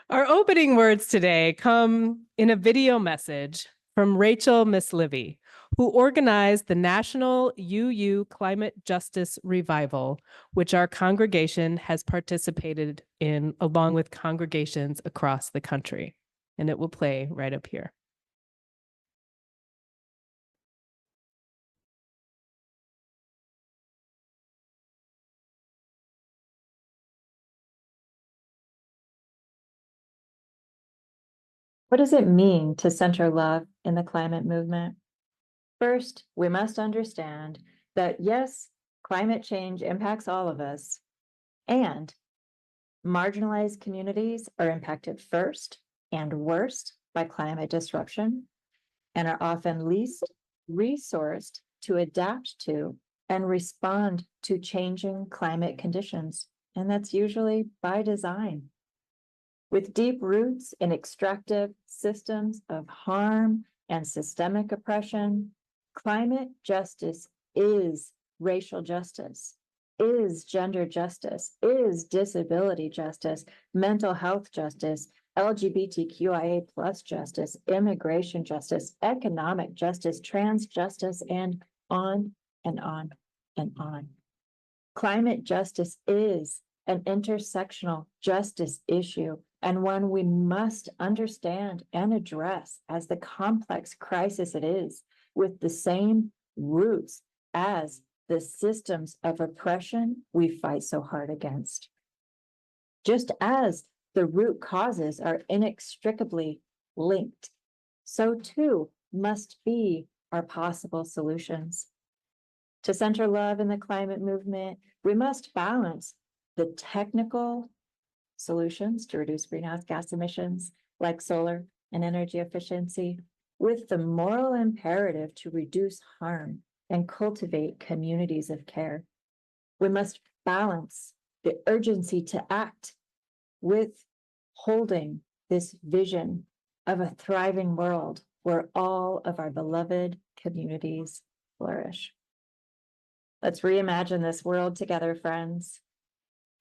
Our opening words today come in a video message from Rachel Mislivy, who organized the National UU Climate Justice Revival, which our congregation has participated in along with congregations across the country. And it will play right up here. What does it mean to center love in the climate movement? First, we must understand that yes, climate change impacts all of us, and marginalized communities are impacted first and worst by climate disruption and are often least resourced to adapt to and respond to changing climate conditions. And that's usually by design. With deep roots in extractive systems of harm and systemic oppression, climate justice is racial justice, is gender justice, is disability justice, mental health justice, LGBTQIA plus justice, immigration justice, economic justice, trans justice, and on and on and on. Climate justice is an intersectional justice issue and one we must understand and address as the complex crisis it is, with the same roots as the systems of oppression we fight so hard against. Just as the root causes are inextricably linked, so too must be our possible solutions. To center love in the climate movement, we must balance the technical solutions to reduce greenhouse gas emissions, like solar and energy efficiency, with the moral imperative to reduce harm and cultivate communities of care. We must balance the urgency to act with holding this vision of a thriving world where all of our beloved communities flourish. Let's reimagine this world together, friends.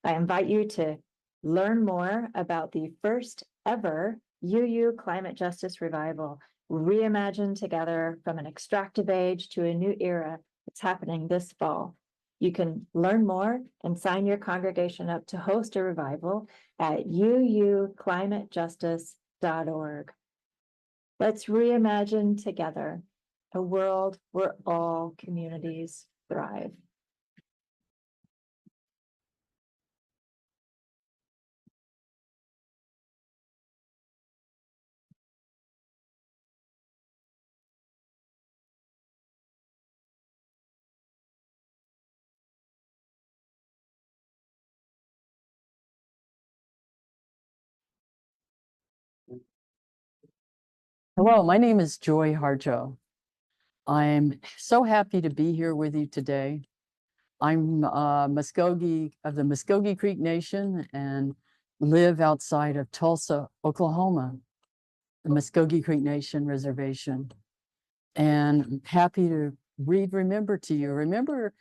I invite you to learn more about the first ever UU Climate Justice Revival, reimagined together from an extractive age to a new era. It's happening this fall. You can learn more and sign your congregation up to host a revival at uuclimatejustice.org. Let's reimagine together a world where all communities thrive. Hello, my name is Joy Harjo. I'm so happy to be here with you today. I'm Muskogee of the Muskogee Creek Nation and live outside of Tulsa, Oklahoma, the Muskogee Creek Nation Reservation. And I'm happy to read Remember to you. Remember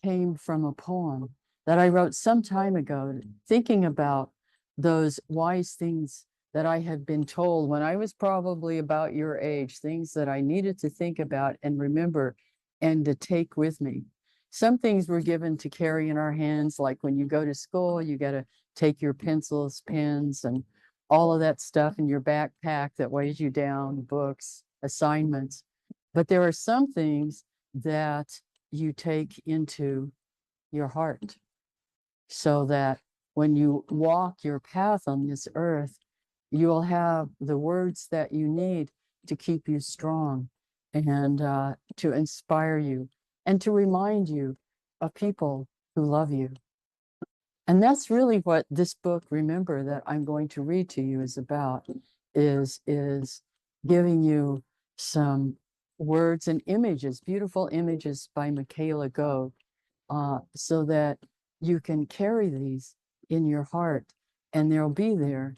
came from a poem that I wrote some time ago, thinking about those wise things that I had been told when I was probably about your age, things that I needed to think about and remember and to take with me. Some things were given to carry in our hands, like when you go to school, you got to take your pencils, pens, and all of that stuff in your backpack that weighs you down, books, assignments. But there are some things that you take into your heart so that when you walk your path on this earth, you'll have the words that you need to keep you strong and to inspire you and to remind you of people who love you. And that's really what this book, Remember, that I'm going to read to you is about, is giving you some words and images, beautiful images by Michaela Gove, so that you can carry these in your heart and they'll be there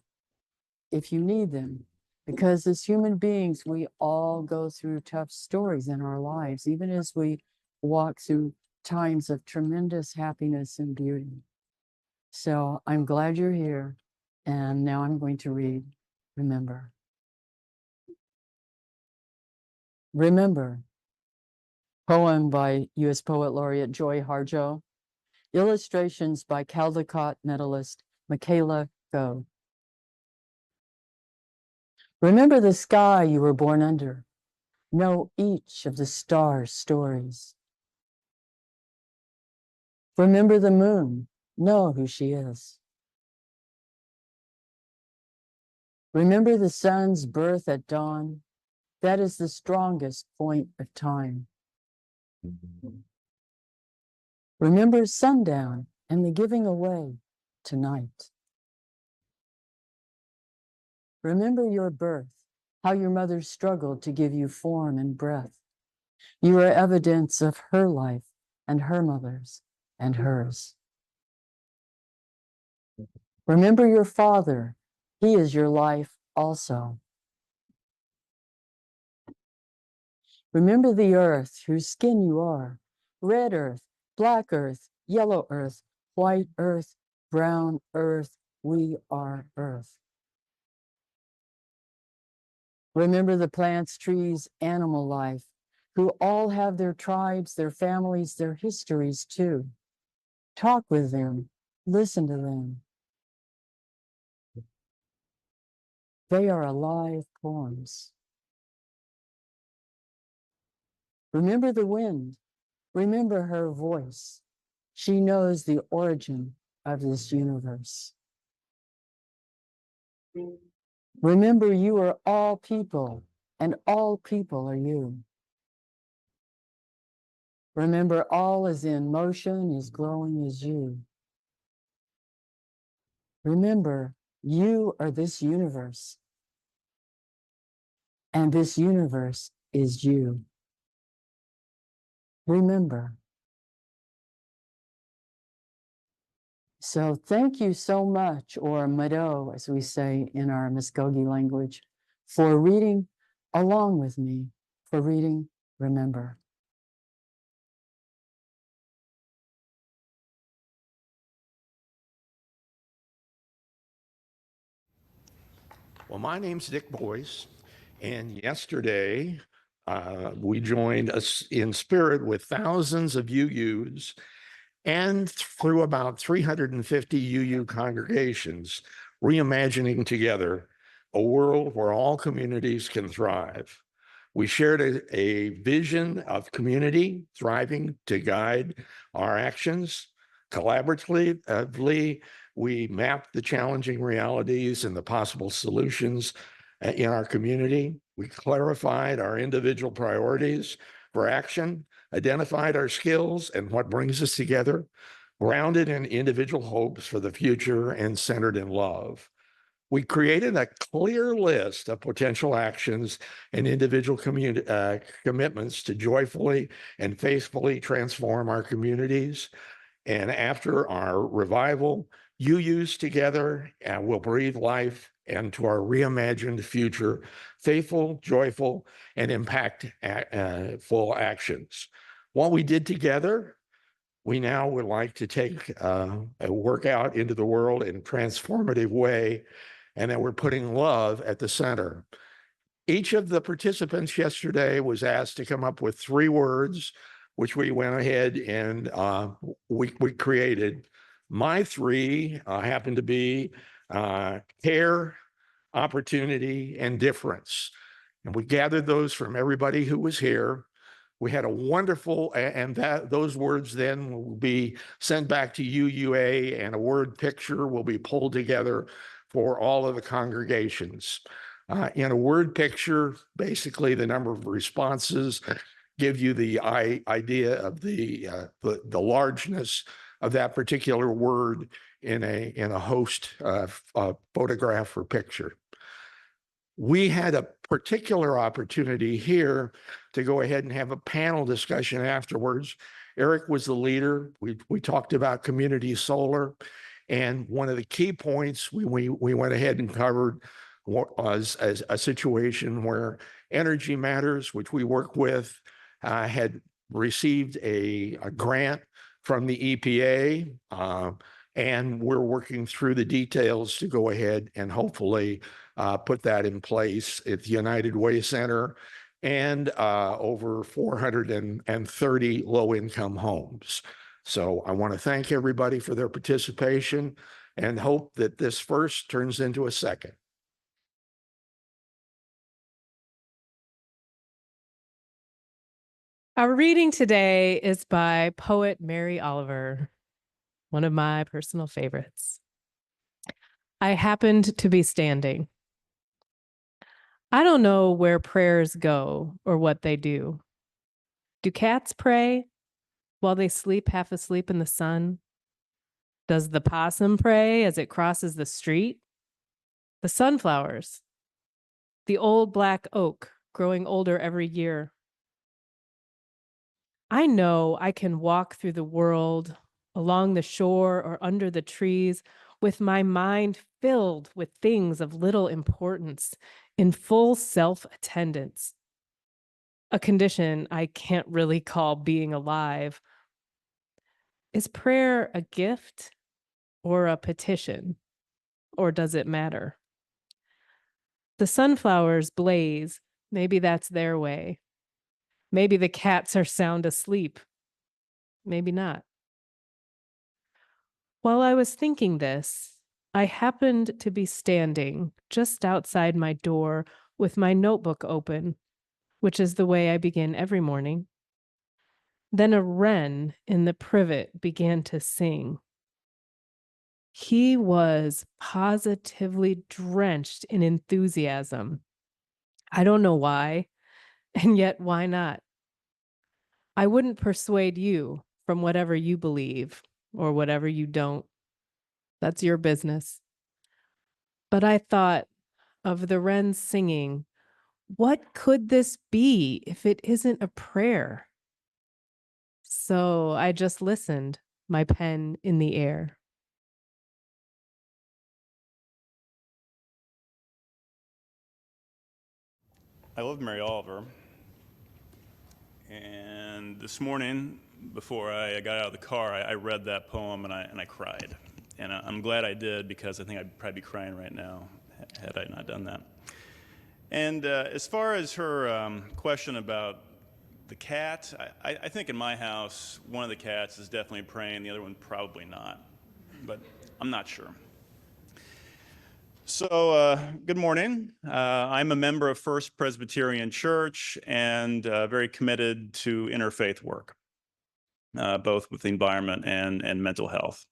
if you need them. Because as human beings, we all go through tough stories in our lives, even as we walk through times of tremendous happiness and beauty. So I'm glad you're here. And now I'm going to read Remember. Remember, poem by U.S. Poet Laureate Joy Harjo, illustrations by Caldecott medalist Michaela Go. Remember the sky you were born under. Know each of the stars' stories. Remember the moon. Know who she is. Remember the sun's birth at dawn. That is the strongest point of time. Remember sundown and the giving away tonight. Remember your birth, how your mother struggled to give you form and breath. You are evidence of her life and her mother's and hers. Remember your father. He is your life also. Remember the earth, whose skin you are. Red earth, black earth, yellow earth, white earth, brown earth. We are earth. Remember the plants, trees, animal life, who all have their tribes, their families, their histories too. Talk with them, listen to them. They are alive poems. Remember the wind. Remember her voice. She knows the origin of this universe. Remember you are all people, and all people are you. Remember all is in motion, is growing as you. Remember, you are this universe, and this universe is you. Remember. So thank you so much, or mado, as we say in our Muskogee language, for reading along with me, for reading Remember. Well, my name's Dick Boyce, and yesterday we joined us in spirit with thousands of UUs and through about 350 UU congregations, reimagining together a world where all communities can thrive. We shared a vision of community thriving to guide our actions. Collaboratively, we mapped the challenging realities and the possible solutions in our community. We clarified our individual priorities for action, identified our skills and what brings us together, grounded in individual hopes for the future and centered in love. We created a clear list of potential actions and individual commitments to joyfully and faithfully transform our communities. And after our revival, UUs together will breathe life into our reimagined future, faithful, joyful, and impactful actions. What we did together, we now would like to take a workout into the world in a transformative way, and that we're putting love at the center. Each of the participants yesterday was asked to come up with 3 words, which we went ahead and we created. My 3 happen to be care, opportunity, and difference. And we gathered those from everybody who was here. We had a wonderful, and those words then will be sent back to UUA, and a word picture will be pulled together for all of the congregations. In a word picture, basically the number of responses give you the idea of the largeness of that particular word in a host photograph or picture. We had a particular opportunity here to go ahead and have a panel discussion afterwards. Eric was the leader. We talked about community solar, and one of the key points we went ahead and covered was a situation where Energy Matters, which we work with, had received a grant from the EPA And we're working through the details to go ahead and hopefully put that in place at the United Way Center and over 430 low-income homes. So I want to thank everybody for their participation and hope that this first turns into a second. Our reading today is by poet Mary Oliver, one of my personal favorites. I happened to be standing. I don't know where prayers go or what they do. Do cats pray while they sleep half asleep in the sun? Does the possum pray as it crosses the street? The sunflowers, the old black oak growing older every year. I know I can walk through the world, along the shore or under the trees, with my mind filled with things of little importance, in full self-attendance. A condition I can't really call being alive. Is prayer a gift or a petition, or does it matter? The sunflowers blaze, maybe that's their way. Maybe the cats are sound asleep. Maybe not. While I was thinking this, I happened to be standing just outside my door with my notebook open, which is the way I begin every morning. Then a wren in the privet began to sing. He was positively drenched in enthusiasm. I don't know why, and yet why not? I wouldn't persuade you from whatever you believe or whatever you don't. That's your business. But I thought of the wren singing, what could this be if it isn't a prayer? So I just listened, my pen in the air. I love Mary Oliver, and this morning, before I got out of the car, I read that poem and I cried. And I'm glad I did, because I think I'd probably be crying right now had I not done that. And as far as her question about the cat, I think in my house, one of the cats is definitely praying, the other one probably not, but I'm not sure. So, good morning. I'm a member of First Presbyterian Church and very committed to interfaith work, both with the environment and mental health.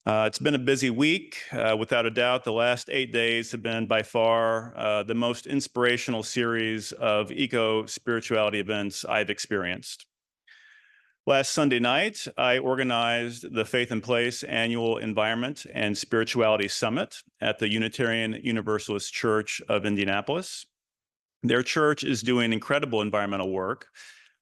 It's been a busy week. Without a doubt, the last 8 days have been by far the most inspirational series of eco-spirituality events I've experienced. Last Sunday night, I organized the Faith in Place Annual Environment and Spirituality Summit at the Unitarian Universalist Church of Indianapolis. Their church is doing incredible environmental work,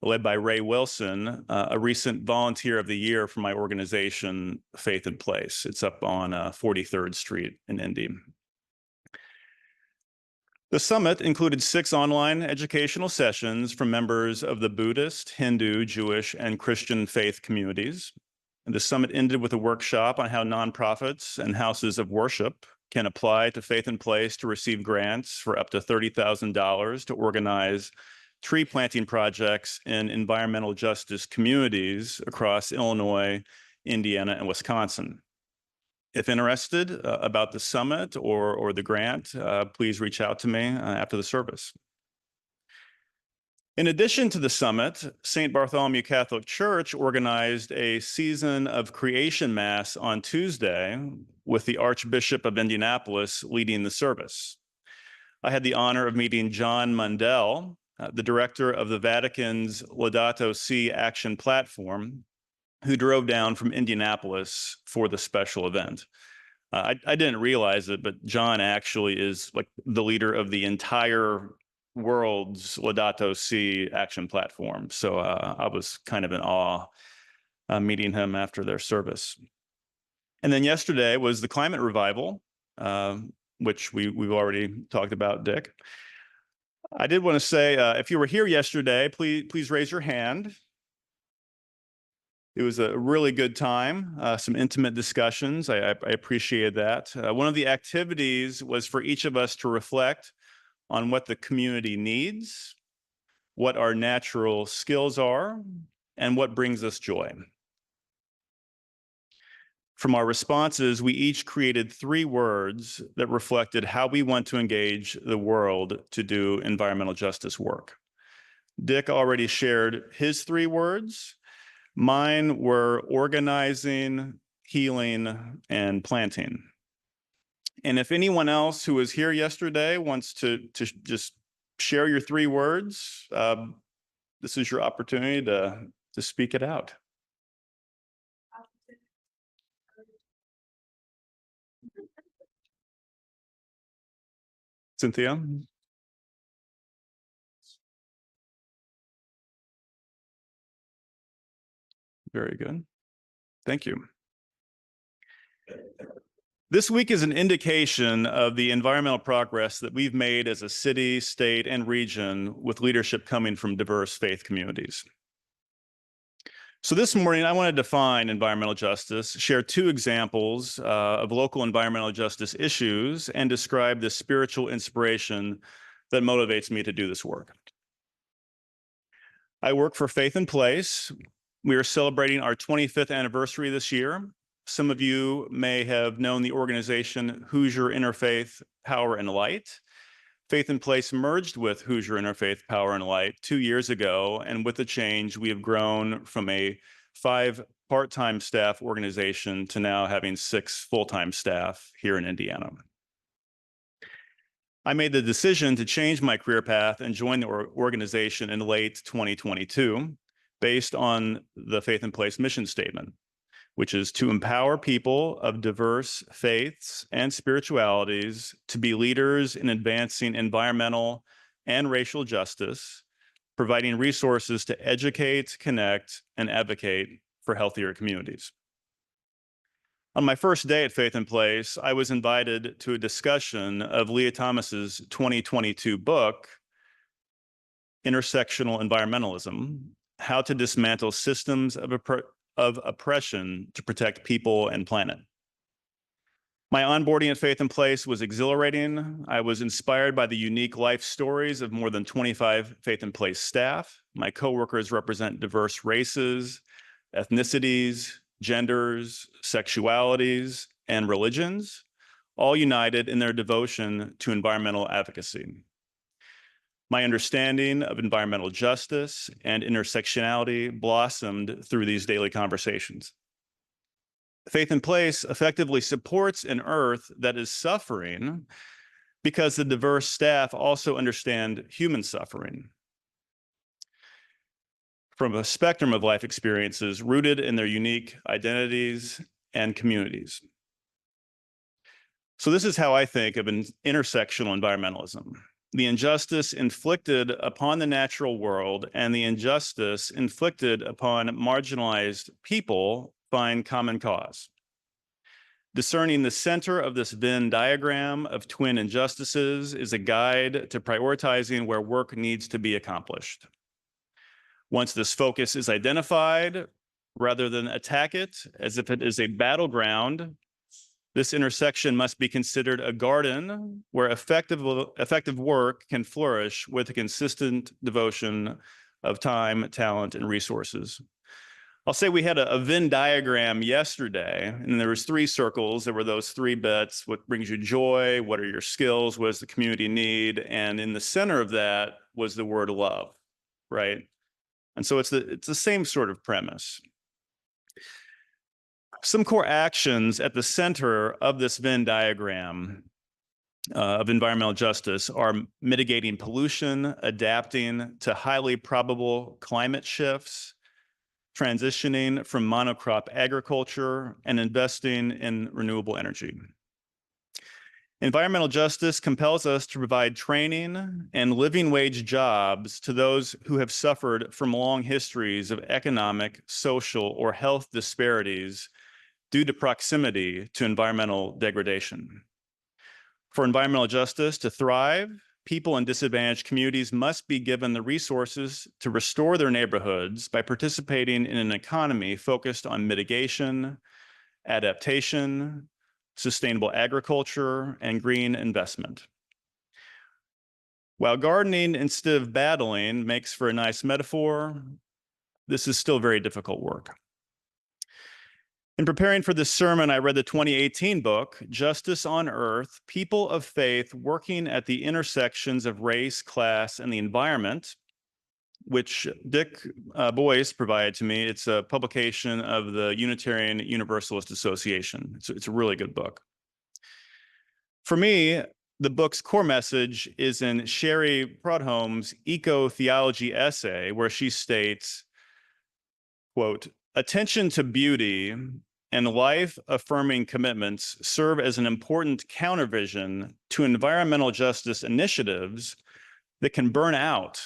led by Ray Wilson, a recent Volunteer of the Year for my organization, Faith in Place. It's up on 43rd Street in Indy. The summit included 6 online educational sessions from members of the Buddhist, Hindu, Jewish, and Christian faith communities. The summit ended with a workshop on how nonprofits and houses of worship can apply to Faith in Place to receive grants for up to $30,000 to organize tree planting projects in environmental justice communities across Illinois, Indiana, and Wisconsin. If interested about the summit or the grant, please reach out to me after the service. In addition to the summit, St. Bartholomew Catholic Church organized a season of creation mass on Tuesday with the Archbishop of Indianapolis leading the service. I had the honor of meeting John Mundell, the director of the Vatican's Laudato Si Action Platform, who drove down from Indianapolis for the special event. I didn't realize it, but John actually is like the leader of the entire world's Laudato Si Action Platform. So I was kind of in awe meeting him after their service. And then yesterday was the climate revival, which we've already talked about, Dick. I did want to say, if you were here yesterday, please raise your hand. It was a really good time, some intimate discussions. I appreciated that. One of the activities was for each of us to reflect on what the community needs, what our natural skills are, and what brings us joy. From our responses, we each created 3 words that reflected how we want to engage the world to do environmental justice work. Dick already shared his 3 words. Mine were organizing, healing, and planting. And if anyone else who was here yesterday wants to just share your 3 words, this is your opportunity to speak it out. Cynthia? Very good. Thank you. This week is an indication of the environmental progress that we've made as a city, state, and region with leadership coming from diverse faith communities. So this morning, I want to define environmental justice, share 2 examples of local environmental justice issues, and describe the spiritual inspiration that motivates me to do this work. I work for Faith in Place. We are celebrating our 25th anniversary this year. Some of you may have known the organization Hoosier Interfaith Power and Light. Faith in Place merged with Hoosier Interfaith Power and Light 2 years ago, and with the change, we have grown from a 5 part-time staff organization to now having 6 full-time staff here in Indiana. I made the decision to change my career path and join the organization in late 2022, based on the Faith in Place mission statement, which is to empower people of diverse faiths and spiritualities to be leaders in advancing environmental and racial justice, providing resources to educate, connect, and advocate for healthier communities. On my first day at Faith in Place, I was invited to a discussion of Leah Thomas's 2022 book, Intersectional Environmentalism: How to Dismantle Systems of Oppression to Protect People and Planet. My onboarding at Faith in Place was exhilarating. I was inspired by the unique life stories of more than 25 Faith in Place staff. My coworkers represent diverse races, ethnicities, genders, sexualities, and religions, all united in their devotion to environmental advocacy. My understanding of environmental justice and intersectionality blossomed through these daily conversations. Faith in Place effectively supports an earth that is suffering because the diverse staff also understand human suffering from a spectrum of life experiences rooted in their unique identities and communities. So this is how I think of an intersectional environmentalism: the injustice inflicted upon the natural world and the injustice inflicted upon marginalized people find common cause. Discerning the center of this Venn diagram of twin injustices is a guide to prioritizing where work needs to be accomplished. Once this focus is identified, rather than attack it as if it is a battleground, this intersection must be considered a garden where effective work can flourish with a consistent devotion of time, talent, and resources. I'll say we had a Venn diagram yesterday, and there was 3 circles. There were those 3 bits: what brings you joy, what are your skills, what does the community need, and in the center of that was the word love, right? And so it's the same sort of premise. Some core actions at the center of this Venn diagram of environmental justice are mitigating pollution, adapting to highly probable climate shifts, transitioning from monocrop agriculture, and investing in renewable energy. Environmental justice compels us to provide training and living wage jobs to those who have suffered from long histories of economic, social, or health disparities due to proximity to environmental degradation. For environmental justice to thrive, people in disadvantaged communities must be given the resources to restore their neighborhoods by participating in an economy focused on mitigation, adaptation, sustainable agriculture, and green investment. While gardening instead of battling makes for a nice metaphor, this is still very difficult work. In preparing for this sermon, I read the 2018 book, Justice on Earth, People of Faith Working at the Intersections of Race, Class, and the Environment, which Dick Boyce provided to me. It's a publication of the Unitarian Universalist Association. It's a really good book. For me, the book's core message is in Sherry Prudhomme's eco-theology essay, where she states, quote, "Attention to beauty and life-affirming commitments serve as an important countervision to environmental justice initiatives that can burn out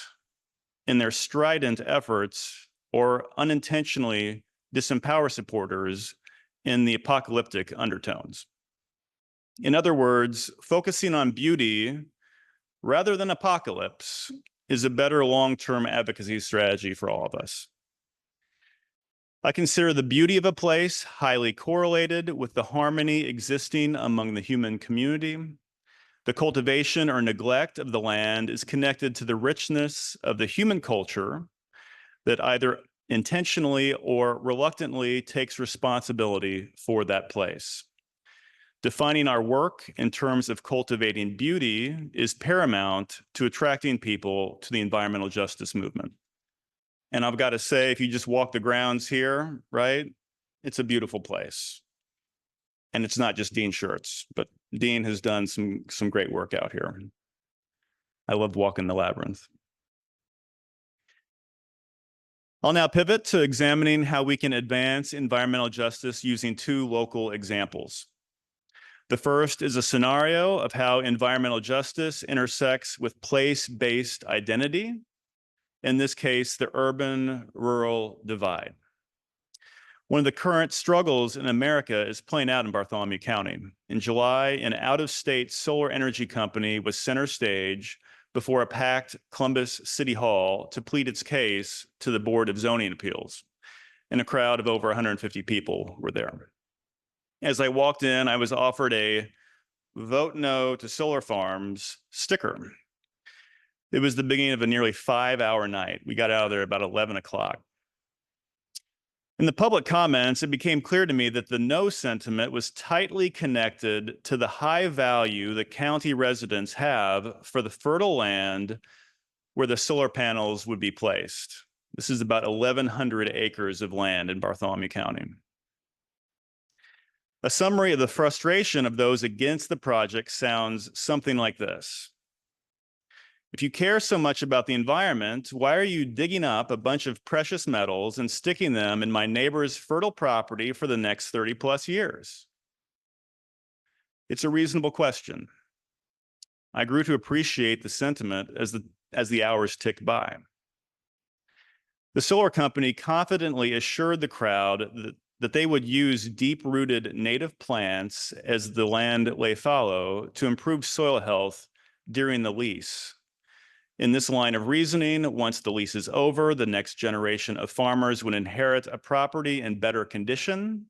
in their strident efforts or unintentionally disempower supporters in the apocalyptic undertones." In other words, focusing on beauty rather than apocalypse is a better long-term advocacy strategy for all of us. I consider the beauty of a place highly correlated with the harmony existing among the human community. The cultivation or neglect of the land is connected to the richness of the human culture that either intentionally or reluctantly takes responsibility for that place. Defining our work in terms of cultivating beauty is paramount to attracting people to the environmental justice movement. And I've got to say, if you just walk the grounds here, right, it's a beautiful place. And it's not just Dean Shirts, but Dean has done some great work out here. I love walking the labyrinth. I'll now pivot to examining how we can advance environmental justice using two local examples. The first is a scenario of how environmental justice intersects with place-based identity, in this case, the urban-rural divide. One of the current struggles in America is playing out in Bartholomew County. In July, an out-of-state solar energy company was center stage before a packed Columbus City Hall to plead its case to the Board of Zoning Appeals, and a crowd of over 150 people were there. As I walked in, I was offered a "Vote No to Solar Farms" sticker. It was the beginning of a nearly 5-hour night. We got out of there about 11 o'clock. In the public comments, it became clear to me that the no sentiment was tightly connected to the high value the county residents have for the fertile land where the solar panels would be placed. This is about 1,100 acres of land in Bartholomew County. A summary of the frustration of those against the project sounds something like this. If you care so much about the environment, why are you digging up a bunch of precious metals and sticking them in my neighbor's fertile property for the next 30 plus years? It's a reasonable question. I grew to appreciate the sentiment as the hours ticked by. The solar company confidently assured the crowd that they would use deep-rooted native plants as the land lay fallow to improve soil health during the lease. In this line of reasoning, once the lease is over, the next generation of farmers would inherit a property in better condition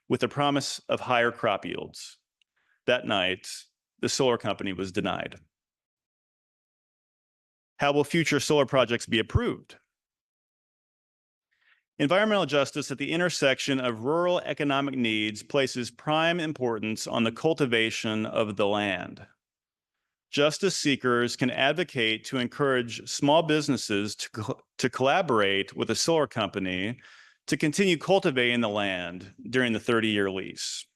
with the promise of higher crop yields. That night, the solar company was denied. How will future solar projects be approved? Environmental justice at the intersection of rural economic needs places prime importance on the cultivation of the land. Justice seekers can advocate to encourage small businesses to collaborate with a solar company to continue cultivating the land during the 30-year lease.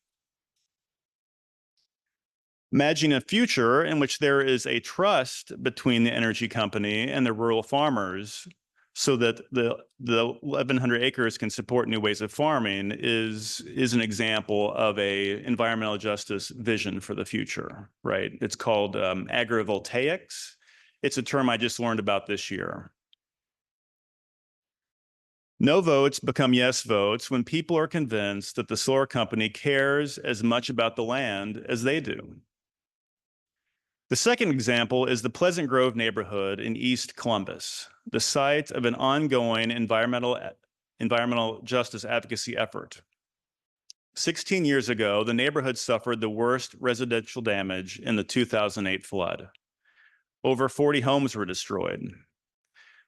Imagine a future in which there is a trust between the energy company and the rural farmers so that the 1,100 acres can support new ways of farming is an example of a environmental justice vision for the future, right? It's called agrivoltaics. It's a term I just learned about this year. No votes become yes votes when people are convinced that the solar company cares as much about the land as they do. The second example is the Pleasant Grove neighborhood in East Columbus, the site of an ongoing environmental justice advocacy effort. 16 years ago, the neighborhood suffered the worst residential damage in the 2008 flood. Over 40 homes were destroyed.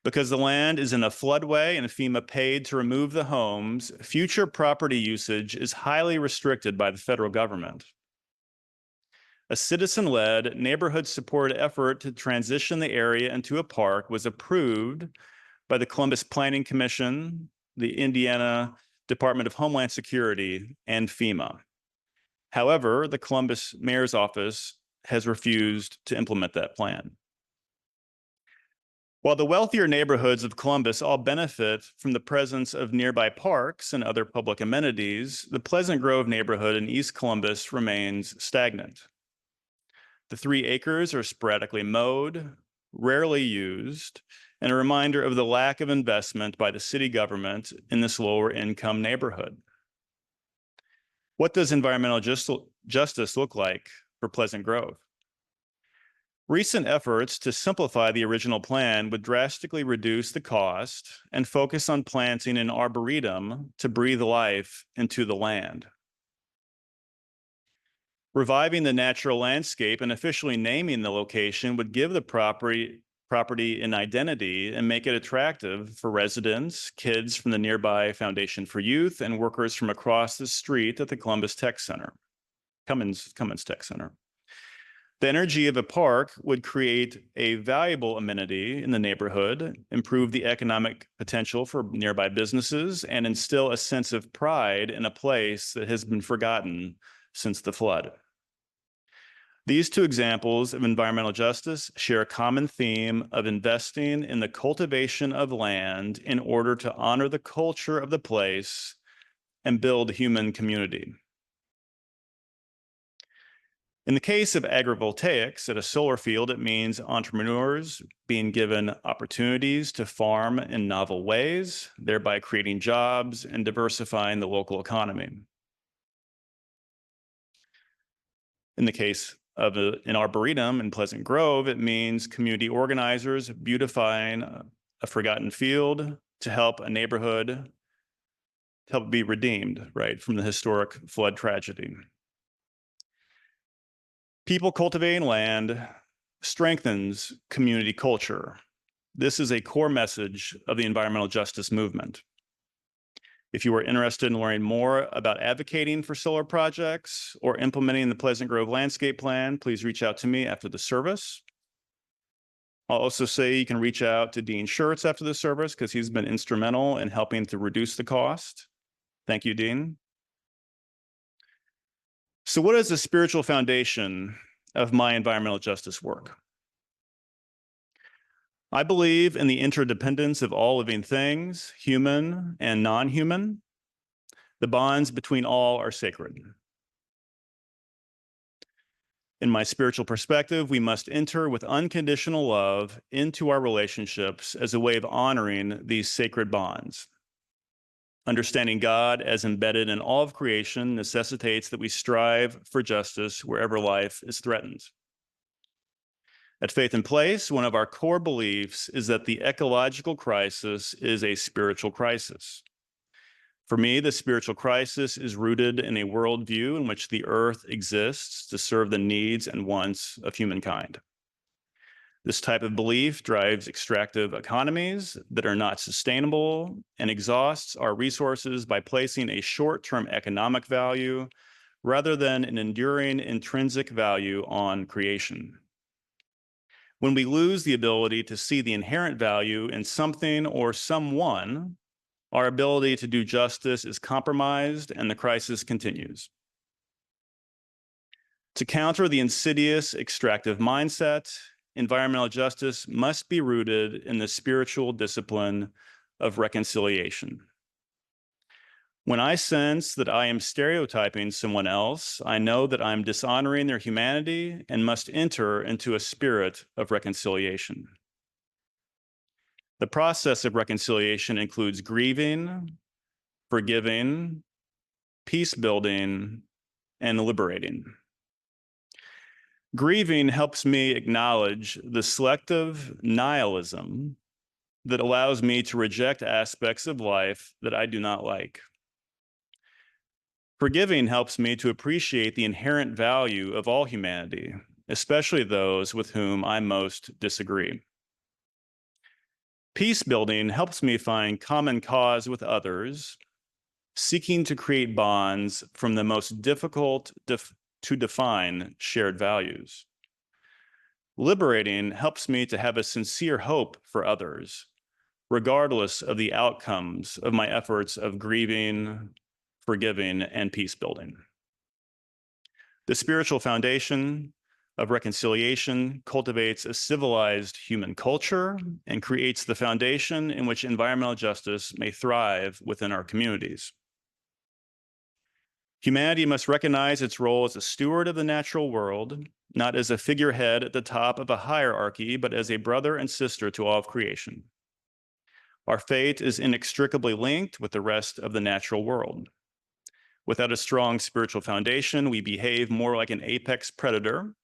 Because the land is in a floodway and FEMA paid to remove the homes, future property usage is highly restricted by the federal government. A citizen-led, neighborhood-supported effort to transition the area into a park was approved by the Columbus Planning Commission, the Indiana Department of Homeland Security, and FEMA. However, the Columbus Mayor's Office has refused to implement that plan. While the wealthier neighborhoods of Columbus all benefit from the presence of nearby parks and other public amenities, the Pleasant Grove neighborhood in East Columbus remains stagnant. The 3 acres are sporadically mowed, rarely used, and a reminder of the lack of investment by the city government in this lower income neighborhood. What does environmental justice look like for Pleasant Grove? Recent efforts to simplify the original plan would drastically reduce the cost and focus on planting an arboretum to breathe life into the land. Reviving the natural landscape and officially naming the location would give the property an identity and make it attractive for residents, kids from the nearby Foundation for Youth, and workers from across the street at the Columbus Tech Center, Cummins Tech Center. The energy of a park would create a valuable amenity in the neighborhood, improve the economic potential for nearby businesses, and instill a sense of pride in a place that has been forgotten since the flood. These 2 examples of environmental justice share a common theme of investing in the cultivation of land in order to honor the culture of the place and build human community. In the case of agrivoltaics at a solar field, it means entrepreneurs being given opportunities to farm in novel ways, thereby creating jobs and diversifying the local economy. In the case of an arboretum in Pleasant Grove, it means community organizers beautifying a forgotten field to help a neighborhood, to help be redeemed, right, from the historic flood tragedy. People cultivating land strengthens community culture. This is a core message of the environmental justice movement. If you are interested in learning more about advocating for solar projects or implementing the Pleasant Grove Landscape Plan, please reach out to me after the service. I'll also say you can reach out to Dean Schertz after the service because he's been instrumental in helping to reduce the cost. Thank you, Dean. So what is the spiritual foundation of my environmental justice work? I believe in the interdependence of all living things, human and non-human. The bonds between all are sacred. In my spiritual perspective, we must enter with unconditional love into our relationships as a way of honoring these sacred bonds. Understanding God as embedded in all of creation necessitates that we strive for justice wherever life is threatened. At Faith in Place, one of our core beliefs is that the ecological crisis is a spiritual crisis. For me, the spiritual crisis is rooted in a worldview in which the earth exists to serve the needs and wants of humankind. This type of belief drives extractive economies that are not sustainable and exhausts our resources by placing a short-term economic value rather than an enduring intrinsic value on creation. When we lose the ability to see the inherent value in something or someone, our ability to do justice is compromised and the crisis continues. To counter the insidious extractive mindset, environmental justice must be rooted in the spiritual discipline of reconciliation. When I sense that I am stereotyping someone else, I know that I'm dishonoring their humanity and must enter into a spirit of reconciliation. The process of reconciliation includes grieving, forgiving, peace building, and liberating. Grieving helps me acknowledge the selective nihilism that allows me to reject aspects of life that I do not like. Forgiving helps me to appreciate the inherent value of all humanity, especially those with whom I most disagree. Peace building helps me find common cause with others, seeking to create bonds from the most difficult to define shared values. Liberating helps me to have a sincere hope for others, regardless of the outcomes of my efforts of grieving, forgiving, and peace building. The spiritual foundation of reconciliation cultivates a civilized human culture and creates the foundation in which environmental justice may thrive within our communities. Humanity must recognize its role as a steward of the natural world, not as a figurehead at the top of a hierarchy, but as a brother and sister to all of creation. Our fate is inextricably linked with the rest of the natural world. Without a strong spiritual foundation, we behave more like an apex predator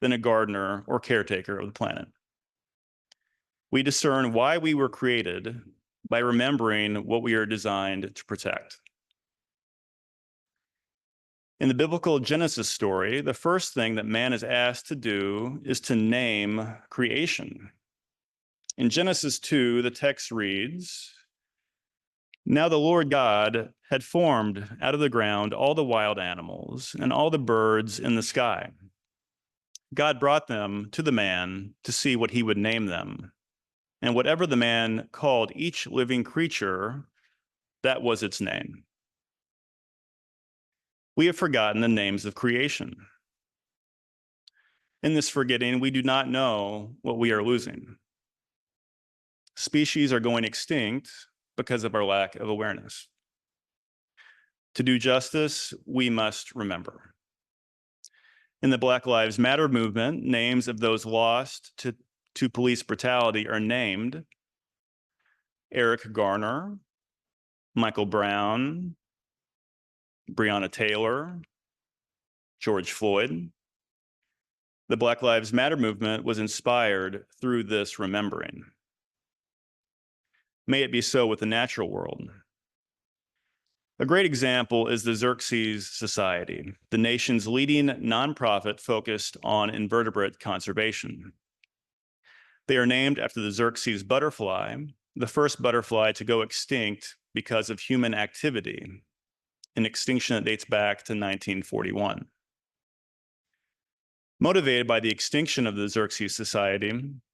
than a gardener or caretaker of the planet. We discern why we were created by remembering what we are designed to protect. In the biblical Genesis story, the first thing that man is asked to do is to name creation. In Genesis 2, the text reads, "Now the Lord God had formed out of the ground all the wild animals and all the birds in the sky. God brought them to the man to see what he would name them. And whatever the man called each living creature, that was its name." We have forgotten the names of creation. In this forgetting, we do not know what we are losing. Species are going extinct because of our lack of awareness. To do justice, we must remember. In the Black Lives Matter movement, names of those lost to police brutality are named: Eric Garner, Michael Brown, Breonna Taylor, George Floyd. The Black Lives Matter movement was inspired through this remembering. May it be so with the natural world. A great example is the Xerces Society, the nation's leading nonprofit focused on invertebrate conservation. They are named after the Xerces butterfly, the first butterfly to go extinct because of human activity, an extinction that dates back to 1941. Motivated by the extinction of the Xerces Society,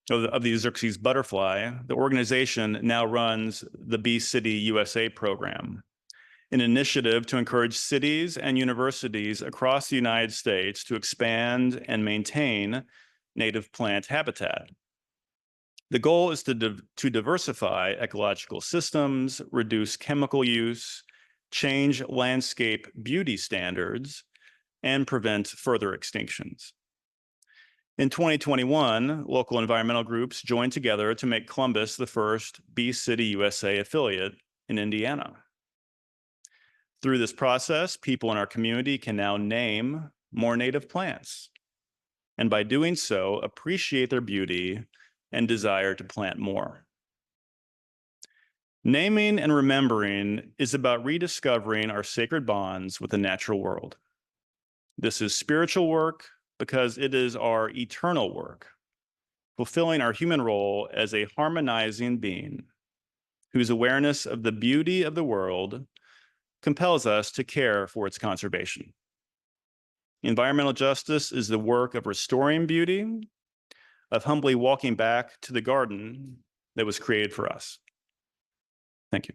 of the Xerces butterfly, the organization now runs the Bee City USA program, an initiative to encourage cities and universities across the United States to expand and maintain native plant habitat. The goal is to diversify ecological systems, reduce chemical use, change landscape beauty standards, and prevent further extinctions. In 2021, local environmental groups joined together to make Columbus the first Bee City USA affiliate in Indiana. Through this process, people in our community can now name more native plants, and by doing so, appreciate their beauty and desire to plant more. Naming and remembering is about rediscovering our sacred bonds with the natural world. This is spiritual work because it is our eternal work, fulfilling our human role as a harmonizing being whose awareness of the beauty of the world compels us to care for its conservation. Environmental justice is the work of restoring beauty, of humbly walking back to the garden that was created for us. Thank you.